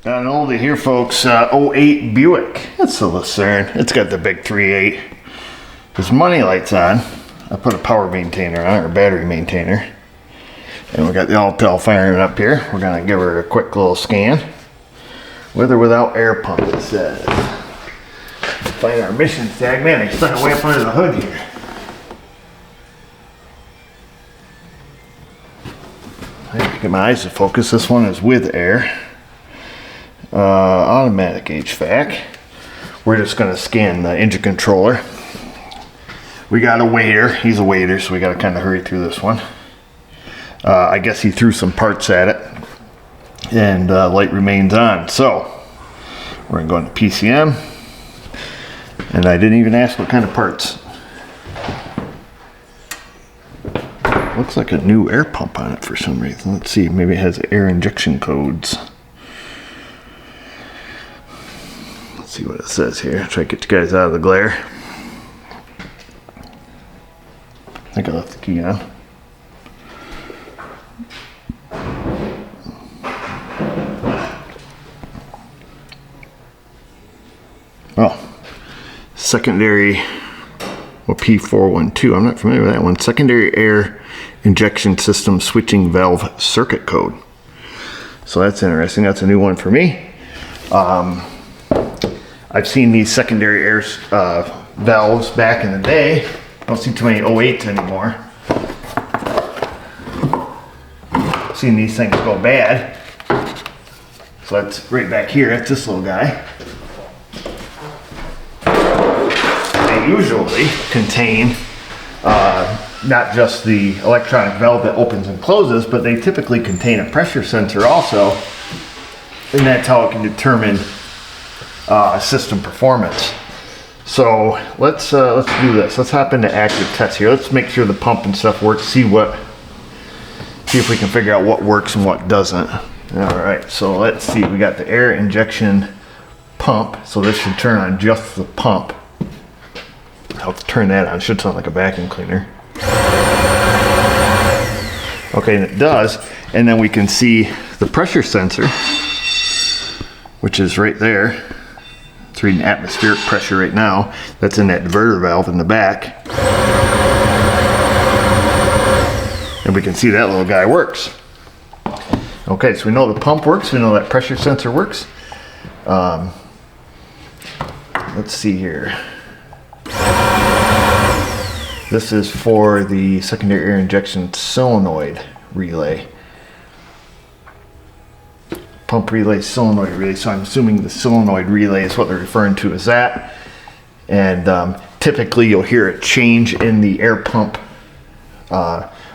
Got an oldie here, folks. 08 Buick. It's a Lucerne. It's got the big 3.8. This money light's on. I put a power maintainer on it, or battery maintainer. And we got the Altel firing up here. We're gonna give her a quick little scan. With or without air pump, it says. Find our emissions tag. Man, I stuck it way up under the hood here. I have to get my eyes to focus. This one is with air. Automatic HVAC. We're just going to scan the engine controller. We got a waiter. He's a waiter, so we got to kind of hurry through this one. I guess he threw some parts at it, and light remains on. So we're going to go into PCM, and I didn't even ask what kind of parts. Looks like a new air pump on it for some reason. Let's see, maybe it has air injection codes. Let's see what it says here. Try to get you guys out of the glare. I think I left the key on. Oh, secondary, or P412. I'm not familiar with that one. Secondary air injection system switching valve circuit code. So that's interesting. That's a new one for me. I've seen these secondary air valves back in the day. I don't see too many 08s anymore. I've seen these things go bad. So that's right back here. That's this little guy. They usually contain not just the electronic valve that opens and closes, but they typically contain a pressure sensor also, and that's how it can determine system performance. So let's do this. Let's hop into active test here. Let's make sure the pump and stuff works. See if we can figure out what works and what doesn't. All right. So let's see. We got the air injection pump. So this should turn on just the pump. I'll turn that on. It should sound like a vacuum cleaner. Okay, and it does. And then we can see the pressure sensor, which is right there. It's reading atmospheric pressure right now. That's in that diverter valve in the back. And we can see that little guy works. Okay, so we know the pump works. We know that pressure sensor works. Let's see here. This is for the secondary air injection solenoid relay. Pump relay, solenoid relay. So I'm assuming the solenoid relay is what they're referring to as that. And typically you'll hear a change in the air pump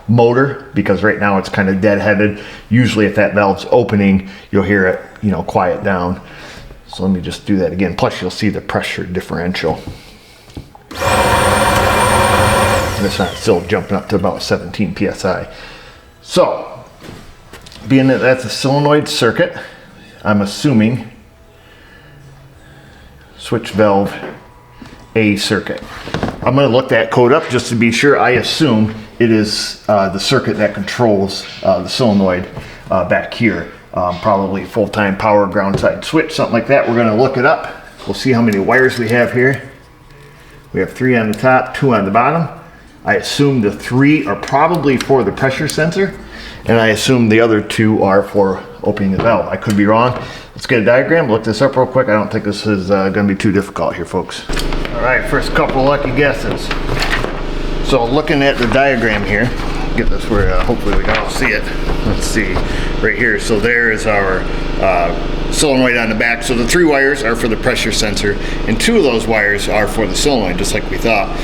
motor, because right now it's kind of deadheaded. Usually if that valve's opening, you'll hear it, quiet down. So let me just do that again. Plus you'll see the pressure differential. This one's still jumping up to about 17 psi. So, being that that's a solenoid circuit, I'm assuming switch valve A circuit. I'm going to look that code up just to be sure. I assume it is the circuit that controls the solenoid back here. Probably full-time power ground side switch, something like that. We're going to look it up. We'll see how many wires we have here. We have 3 on the top, 2 on the bottom. I assume the 3 are probably for the pressure sensor, and I assume the other 2 are for opening the valve. I could be wrong. Let's get a diagram, look this up real quick. I don't think this is going to be too difficult here, folks. All right, first couple of lucky guesses. So looking at the diagram here, get this where hopefully we can all see it. Let's see, right here. So there is our solenoid on the back. So the 3 wires are for the pressure sensor, and 2 of those wires are for the solenoid, just like we thought.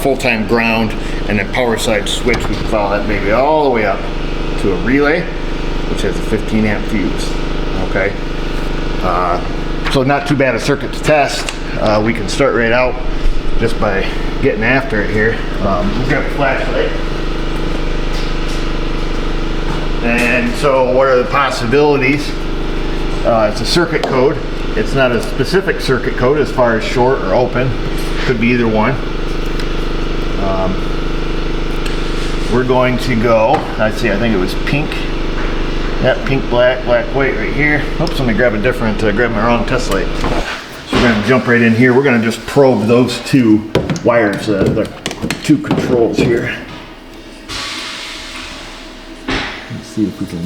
Full-time ground, and then power side switch. We can follow that baby all the way up to a relay, which has a 15 amp fuse. Okay, so not too bad a circuit to test. We can start right out just by getting after it here. We'll grab a flashlight. And so what are the possibilities? It's a circuit code. It's not a specific circuit code as far as short or open. Could be either one. We're going to go, let's see, I think it was pink. That pink, black, black, white right here. Oops, let me grab a different, grab my wrong test light. So we're gonna jump right in here. We're gonna just probe those two wires, the two controls here. Let's see if we can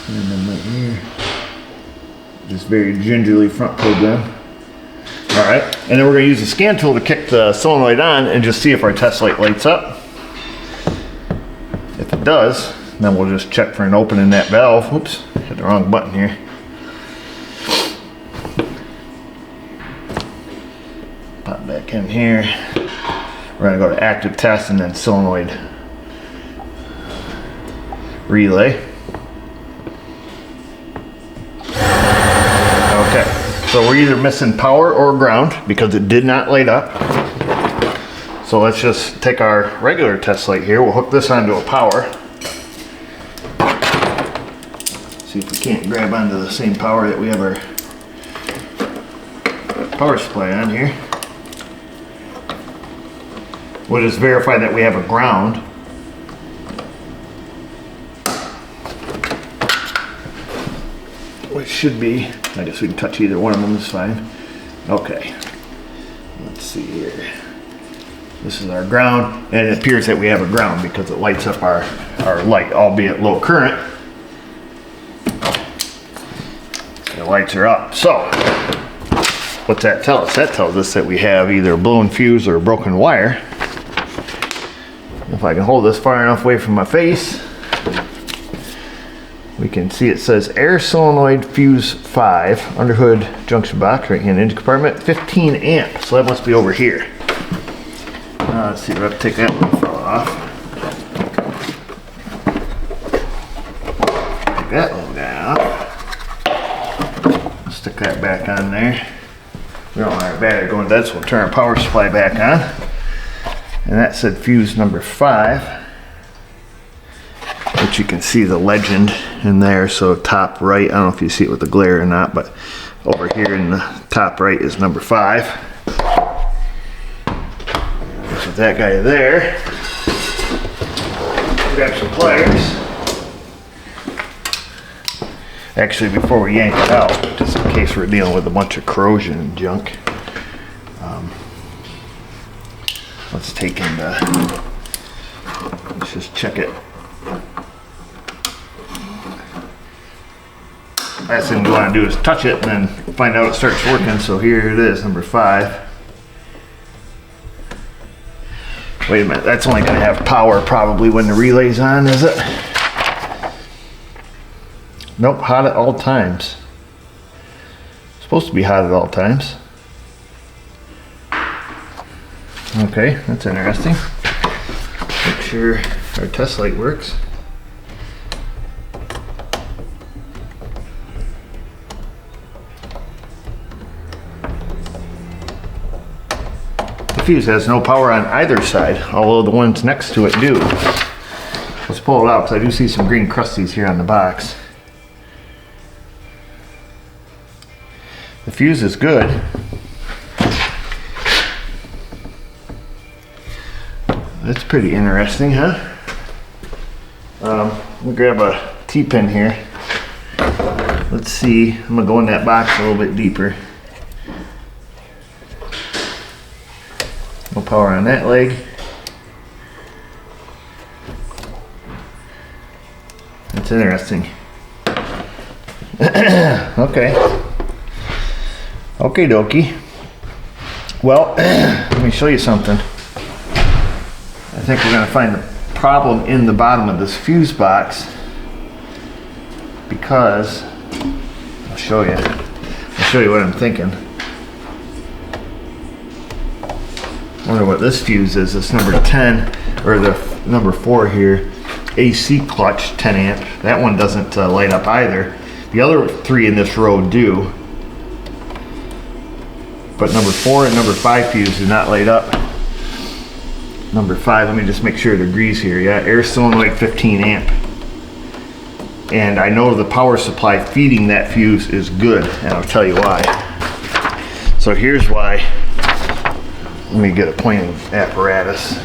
find them right here. Just very gingerly front probe them. All right, and then we're gonna use the scan tool to kick the solenoid on and just see if our test light lights up. If it does, then we'll just check for an open in that valve. Oops, hit the wrong button here. Pop back in here. We're gonna go to active test and then solenoid relay. Okay, so we're either missing power or ground because it did not light up. So let's just take our regular test light here. We'll hook this onto a power. See if we can't grab onto the same power that we have our power supply on here. We'll just verify that we have a ground. Which should be, I guess we can touch either one of them, is fine. Okay, let's see here. This is our ground, and it appears that we have a ground because it lights up our light, albeit low current. The lights are up. So, what's that tell us? That tells us that we have either a blown fuse or a broken wire. If I can hold this far enough away from my face, we can see it says air solenoid fuse 5, underhood junction box, right hand engine compartment, 15 amp. So that must be over here. Let's see, we'll have to take that one off. Take that one down. Stick that back on there. We don't want our battery going dead, so we'll turn our power supply back on. And that said fuse number 5. Which you can see the legend in there, so top right, I don't know if you see it with the glare or not, but over here in the top right is number 5. With that guy there, grab some pliers. Actually, before we yank it out, just in case we're dealing with a bunch of corrosion and junk, let's take and let's just check it. Last thing we want to do is touch it and then find out it starts working. So here it is, number 5. Wait a minute, that's only going to have power probably when the relay's on, is it? Nope, hot at all times. Supposed to be hot at all times. Okay, that's interesting. Make sure our test light works. The fuse has no power on either side, although the ones next to it do. Let's pull it out because I do see some green crusties here on the box. The fuse is good. That's pretty interesting, huh? Let me grab a T-pin here. Let's see, I'm gonna go in that box a little bit deeper. No power on that leg. That's interesting. Okay. Okie dokie. Well, let me show you something. I think we're going to find the problem in the bottom of this fuse box because I'll show you what I'm thinking. I wonder what this fuse is. This number 10 or the number 4 here, AC clutch 10 amp. That one doesn't light up either. The other 3 in this row do, but number 4 and number 5 fuse do not light up. Number 5, let me just make sure it agrees here. Yeah, air solenoid 15 amp. And I know the power supply feeding that fuse is good, and I'll tell you why. So here's why. Let me get a pointing apparatus.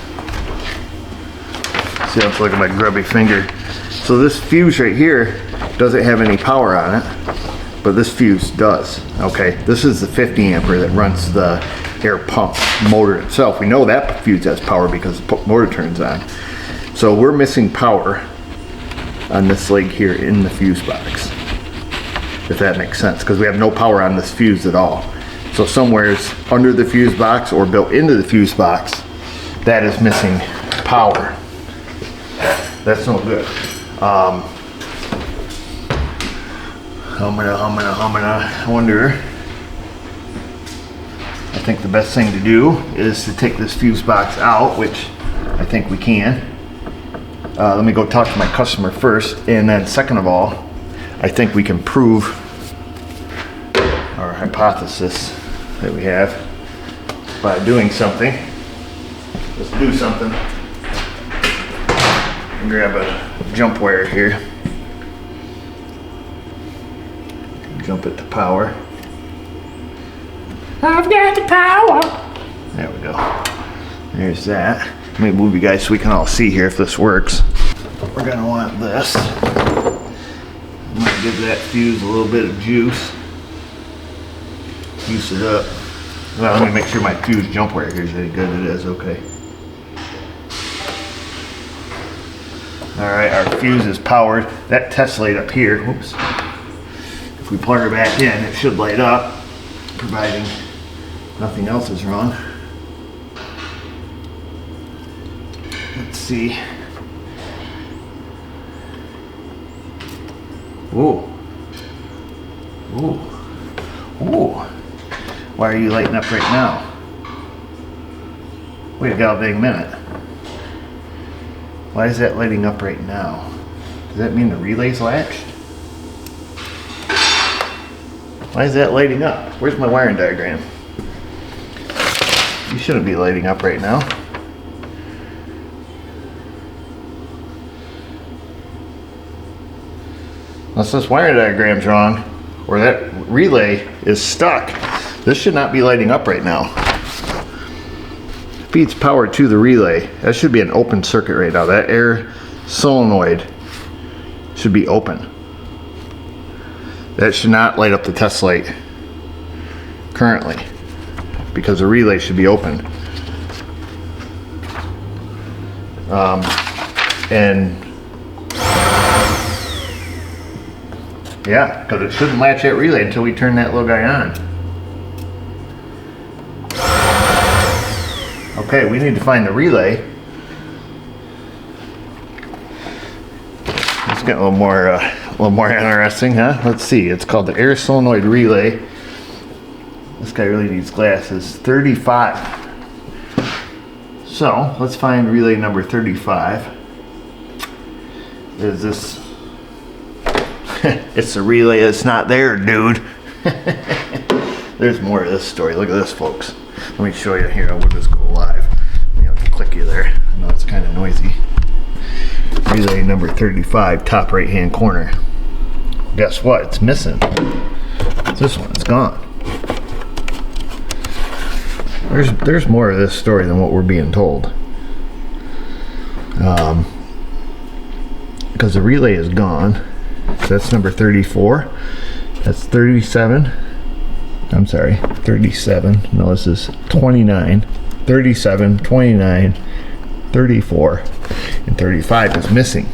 See, I'm looking at my grubby finger. So this fuse right here doesn't have any power on it, but this fuse does. Okay, this is the 50 ampere that runs the air pump motor itself. We know that fuse has power because the motor turns on. So we're missing power on this leg here in the fuse box, if that makes sense, because we have no power on this fuse at all. So somewhere's under the fuse box or built into the fuse box, that is missing power. That's no good. I wonder, I think the best thing to do is to take this fuse box out, which I think we can. Let me go talk to my customer first, and then second of all, I think we can prove our hypothesis that we have by doing something. Let's do something. Grab a jump wire here. Jump it to power. I've got the power. There we go. There's that. Let me move you guys so we can all see here if this works. We're gonna want this. I'm gonna give that fuse a little bit of juice. Juice it up. Well, let me make sure my fuse jump wire here is any good. It is, okay. Alright, our fuse is powered. That test light up here, whoops. If we plug her back in, it should light up, providing nothing else is wrong. Let's see. Whoa. Whoa. Whoa. Why are you lighting up right now? Wait a big minute. Why is that lighting up right now? Does that mean the relay's latched? Why is that lighting up? Where's my wiring diagram? You shouldn't be lighting up right now. Unless this wiring diagram's wrong, or that relay is stuck, this should not be lighting up right now. Feeds power to the relay. That should be an open circuit right now. That air solenoid should be open. That should not light up the test light currently, because the relay should be open. And yeah, because it shouldn't latch that relay until we turn that little guy on. Okay, we need to find the relay. It's getting a little more interesting, huh? Let's see. It's called the air solenoid relay. This guy really needs glasses. 35. So let's find relay number 35. Is this? It's the relay that's not there, dude. There's more of this story. Look at this, folks. Let me show you here. We'll just go live. Let me have to click you there. I know it's kind of noisy. Relay number 35, top right hand corner. Guess what? It's missing. It's this one. It's gone. There's more of this story than what we're being told. Because the relay is gone. So that's number 34. That's 37. I'm sorry, 37. No, this is 29. 37, 29, 34, and 35 is missing.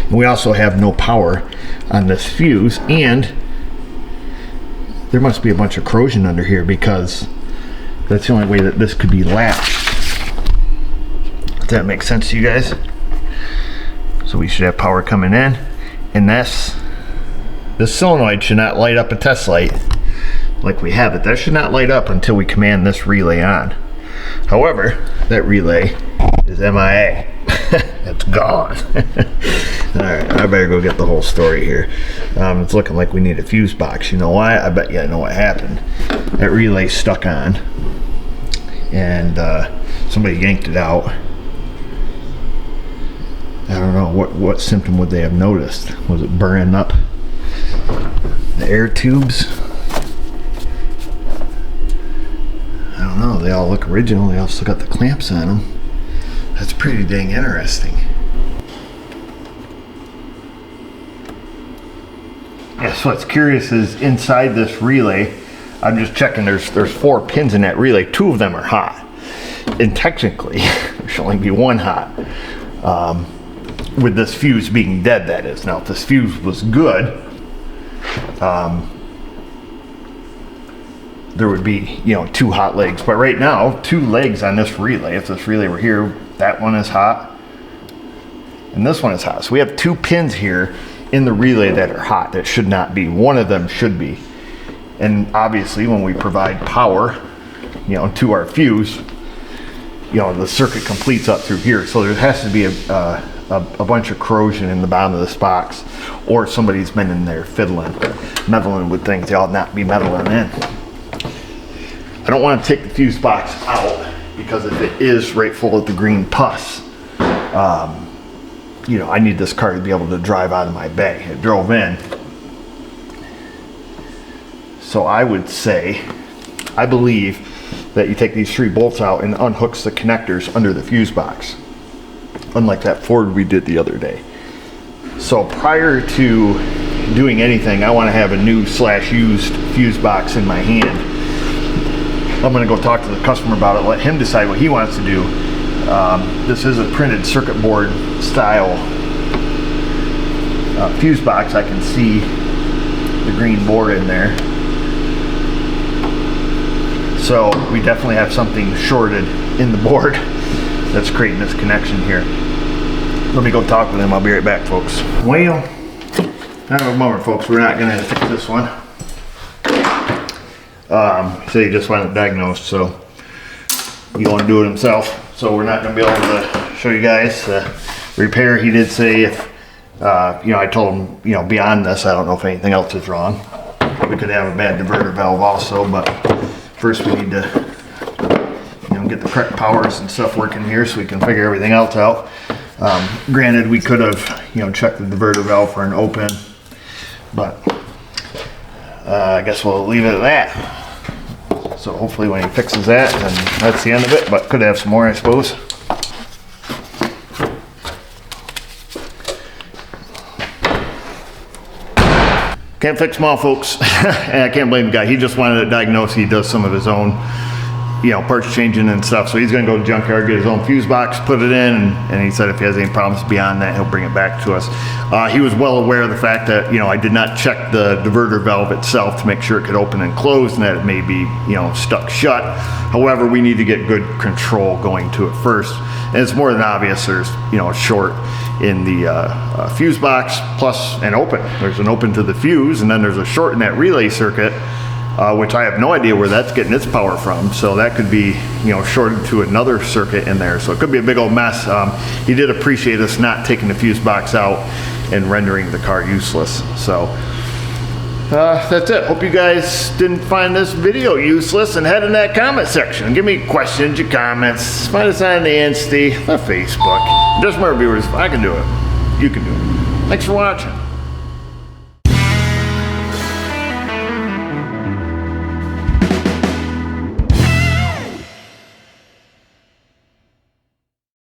And we also have no power on this fuse, and there must be a bunch of corrosion under here, because that's the only way that this could be latched. Does that make sense to you guys? So we should have power coming in, and this solenoid should not light up a test light like we have it. That should not light up until we command this relay on. However, that relay is MIA. It's gone. Alright, I better go get the whole story here. It's looking like we need a fuse box. You know why? I bet you I know what happened. That relay's stuck on, and somebody yanked it out. I don't know, what symptom would they have noticed? Was it burning up the air tubes? I don't know, they all look original. They all still got the clamps on them. That's pretty dang interesting. So what's curious is inside this relay, I'm just checking, there's 4 pins in that relay. 2 of them are hot. And technically, there should only be 1 hot. With this fuse being dead, that is. Now, if this fuse was good, there would be, 2 hot legs. But right now, 2 legs on this relay. If this relay were here, that one is hot, and this one is hot. So we have 2 pins here in the relay that are hot. That should not be. One of them should be. And obviously, when we provide power, to our fuse, the circuit completes up through here. So there has to be a bunch of corrosion in the bottom of this box, or somebody's been in there meddling with things they ought not be meddling in. I don't want to take the fuse box out, because if it is right full of the green pus, I need this car to be able to drive out of my bay. It drove in. So I would say, I believe that you take these 3 bolts out and unhooks the connectors under the fuse box, unlike that Ford we did the other day. So prior to doing anything, I want to have a new / used fuse box in my hand. I'm going to go talk to the customer about it, let him decide what he wants to do. This is a printed circuit board style fuse box. I can see the green board in there. So we definitely have something shorted in the board that's creating this connection here. Let me go talk with him. I'll be right back, folks. Well, not a bummer, folks. We're not going to fix this one. So he just wanted it diagnosed, so he want to do it himself. So we're not going to be able to show you guys the repair. He did say if, I told him, beyond this, I don't know if anything else is wrong. We could have a bad diverter valve also, but first we need to, get the correct powers and stuff working here so we can figure everything else out. Granted, we could have, checked the diverter valve for an open, but I guess we'll leave it at that. So hopefully when he fixes that, then that's the end of it, but could have some more, I suppose. Can't fix them all, folks. And I can't blame the guy. He just wanted it diagnosed. He does some of his own, parts changing and stuff. So he's going to go to the junkyard, get his own fuse box, put it in, and he said if he has any problems beyond that, he'll bring it back to us. He was well aware of the fact that, I did not check the diverter valve itself to make sure it could open and close and that it may be, stuck shut. However, we need to get good control going to it first. And it's more than obvious there's, a short in the fuse box plus an open. There's an open to the fuse, and then there's a short in that relay circuit, which I have no idea where that's getting its power from. So that could be, shorted to another circuit in there. So it could be a big old mess. He did appreciate us not taking the fuse box out and rendering the car useless. So that's it. Hope you guys didn't find this video useless and head in that comment section. Give me questions, your comments. Find us on the Insta, the Facebook. Just remember, viewers, if I can do it, you can do it. Thanks for watching.